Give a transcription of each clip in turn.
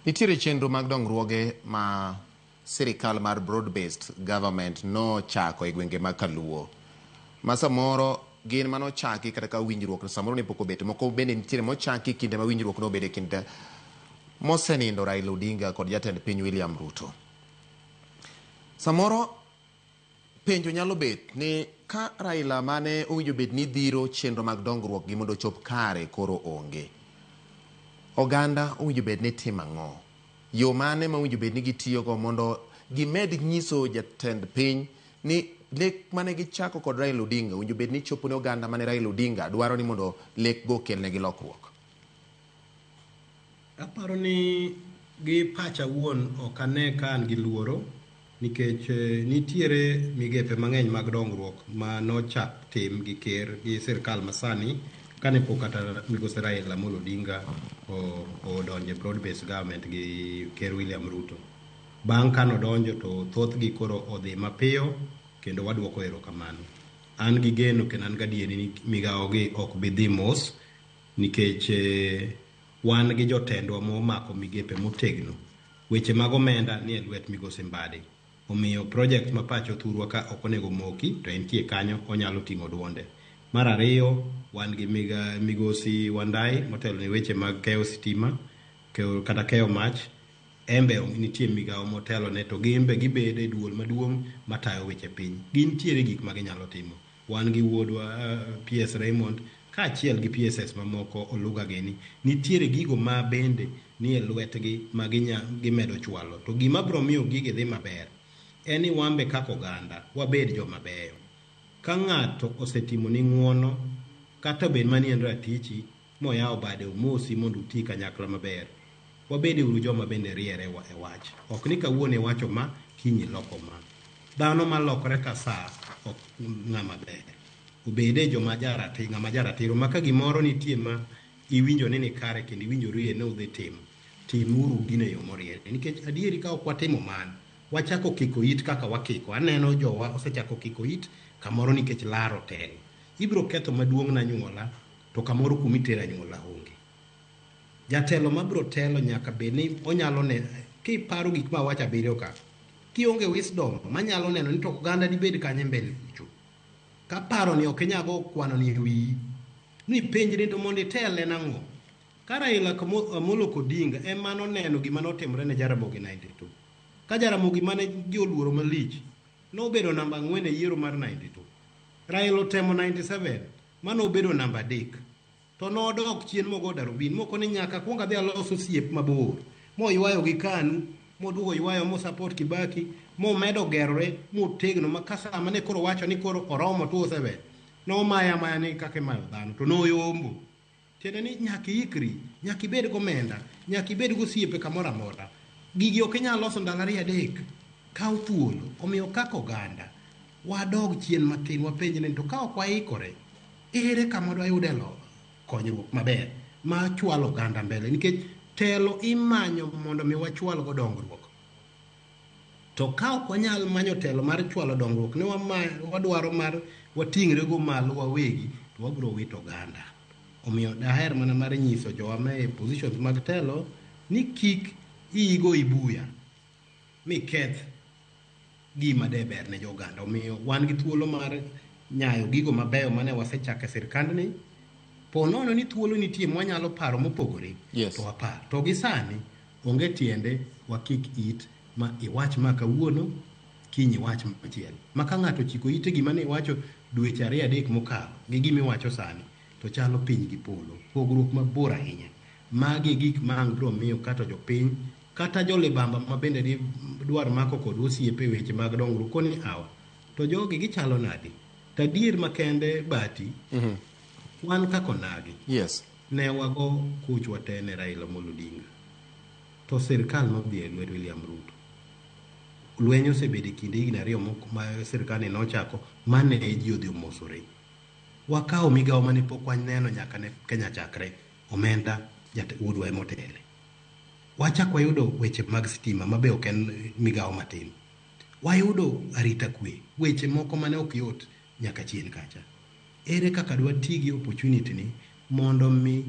Nitiere chenro mag dongruoge ma sirikal mar broad-based government no chako e gwenge mag Kaluo. Ma samoro gin mano chaki kata ka winjruok samoro ne poko bete moko bende nitiere mochaki kinde ma winjruok no bede kinde mosenindo Raila Odinga kod jatend piny William Ruto. Samoro penjo nyalo bet ni ka Raila mane owinjo bet ni dhiro chenro mag dongruok gi mondo chop kare koro onge. Oganda owinjo bed ni timo ang'o? Yo mane ma owinjo bed ni gitiyogo mondo gimed nyiso jatend piny ni lek mane gichako kod Raila Odinga owinjo bed ni chopo ne oganda mane Raila Odinga dwaro ni mondo lek go kelnegi lokruok? Aparo ni gi pacha wuon ok ane ka an gi luoro nikech nitiere migepe mang'eny mag dongruok ma nochak tim gi ker gi sirkal masani kane pok kata migosi Raila Amolo Odinga odonje broad-based government gi ker William Ruto. Bang' kano donjo to thothgi koro odhi mapiyo kendo waduoko erokamano. An gi geno kendo an gadieri ni migawogi ok bi dhi mos nikech wan gi jotendwa momako migepe motegno. Weche mag omenda ni e lwet migosi Mbadi. Omiyo project ma pacho thurwa ka ok onego moki to entie kanyo onyalo ting'o duonde. Mar ariyo wan gi migosi Wandai motelo ne weche mag keyo sitima kata keyo mach. Embe nitie migawo motelo ne to gimbe gibede duol maduong' matayo weche piny. Gintiere gik ma ginyalo timo. Wan gi wuodwa PS Raymond kaachiel gi PSS mamoko Oluga Geni. Nitiere gigo ma bende ni e lwetgi ma gimedo chwalo. To gima biro miyo gigi dhi maber en ni wambe kaka oganda wabed joma beyo. Ka ng'ato osetimo ni ng'uono kata bed manie ratichi moyawo bade omosi mondo uti kanyakla maber. Wabede uru joma bende riere e wach. Ok ni kawuone wacho ma kinyi loko ma. Dhano malokore ka saa ok ng'ama ber. Ubede joma jarati ng'ama jaratiro maka gimoro nitie ma iwinjo ni kare kendo iwinjori ne udhi timo. Timuru gine yo moriere. Nikech adieri ka ok watimo man wachako kiko it kaka wakiko. Aneno jowa osechako kiko it kamoro nikech laro telo. Ibiro ketho maduong' na nyuola to kamoro kumitera nyuola onge. Jatelo mabiro telo nyaka bed ni onyalo ne kiparo gik ma wacha biro ka. Kionge wisdom manyalo neno ni to oganda dibed kanye mbele kucho. Ka paro ni ok nyago kwano ni wi ni penjri to mondo itele nang'o. Ka Raila Amolo Odinga ema noneno gima notimre ne Jaramogi 92. Ka Jaramogi mane joluoro malich nobedo namba 4 e yiero mar 92. Raila otemo 97 mano obedo namba 3. To nodok chien mogo darubin moko ni nyaka kuonga dhi aloso siep mabor moywayo gi KANU moduogo ywayo mo support Kibaki mo medo gerore motegno makasa mane koro wacho ni koro oromo 27 no maya ni kake mayo dhano to noyombo tiende ni nyaka ikri nyaka ibed gomenda nyaka ibed go siepe kamoro amora gigi ok nyalo loso ndalo 2-3 kaw thuolo omiyo kaka oganda wadog chien matin wapenj ni to ka ok waikore ere kama dwayude lo konyruok maber ma chwalo oganda mbele nikech telo imanyo mondo mi wachwal go dongruok. To ka ok wanyal manyo telo mar chwalo dongruok ne wadwaro mar wating're go malo wawegi to wabiro wito oganda. Omiyo daher mana mar nyiso jowa me positions mag telo ni kik igo ibuya mi keth gima deber ne joganda. Omiyo wan gi thuolo mar nyayo gigo mabeyo mane wasechako e sirkandni. Ponono ni thuolo nitie mwanyalo paro mopogore to wapar. To gi sani onge tiende wakik it ma iwach ma kawuono kinyi wach machielo. Maka ng'ato chiko ite gima ne iwacho dweche 2-3 mokalo gi gima iwacho sani to chalo piny gi polo. Pogruok mabor ahinya. Magi gik ma biro miyo kata jopiny kata jolibamba ma bende dwar mako kod osiepe weche mag dongruok koni awa. To jogi gichalo nadi? Tadier makende bati. Wan kako nagi. Yes. Ne wago kuch watene Raila Amolo Odinga. To sirkal nodhi e lwet William Ruto. Lwenyo osebedo e kinde higni 2 ma sirkal nochako mane ji odhi omosore. Wakawo migawo mane pok waneno nyaka ne Kenya chakre omenda jatudwa emotele. Wachako wayudo weche mag sitima mabe ok en migawo matin. Wayudo arita kwe weche moko mane ok yot nyaka chien kacha. Ere kaka dwa tigi opportunity ni mondo mi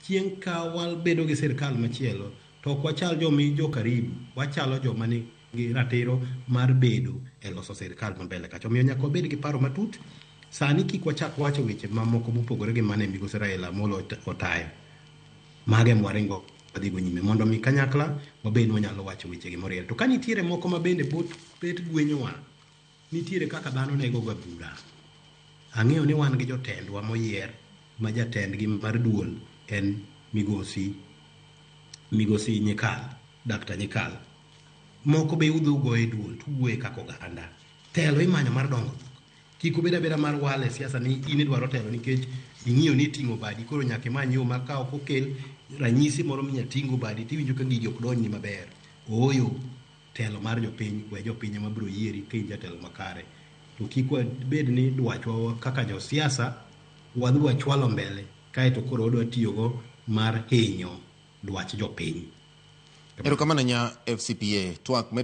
chieng' ka wal bedo gi sirkal machielo to ok wachal jo karibu, wachalo joma nigi ratiro mar bedo e loso sirkal mambele kacha. Omiyo nyaka wabed gi paro matut. Sani kik wachak wacho weche mamoko mopogore gi mane migosi Raila Amolo otayo. Mage mwaringo wadhigo nyime mondo mi kanyakla wabed wanyalo wacho weche gi moriere. To ka nitiere moko ma bende bet gwenyowa, nitiere kaka dhano nego ga bura. Ang'eyo ni wan gi jotendwa moyier ma jatendgi mar duol en migosi Nyikal, Dr. Nyikal. Moko be udhugo e duol, tuwuoye kaka oganda. Telo imanyo mar dongo. Kik ubed abeda mar wale siasa ni in idwaro telo nikech ing'iyo ni ting'o badi, koro nyaka imany yo ma ka ok okel ranyisi moro minya ting'o badi tiwinjo ka gigi ok donjni maber. Ooyo, telo mar jopiny, we jopiny ema biro yieri ka in jatelo makare. To kik wabed ni dwachwa kaka josiasa wadhi wachwalo mbele kaeto koro wadwa tiyogo mar hinyo dwach jopiny. Erokamano nya FCPA twak medo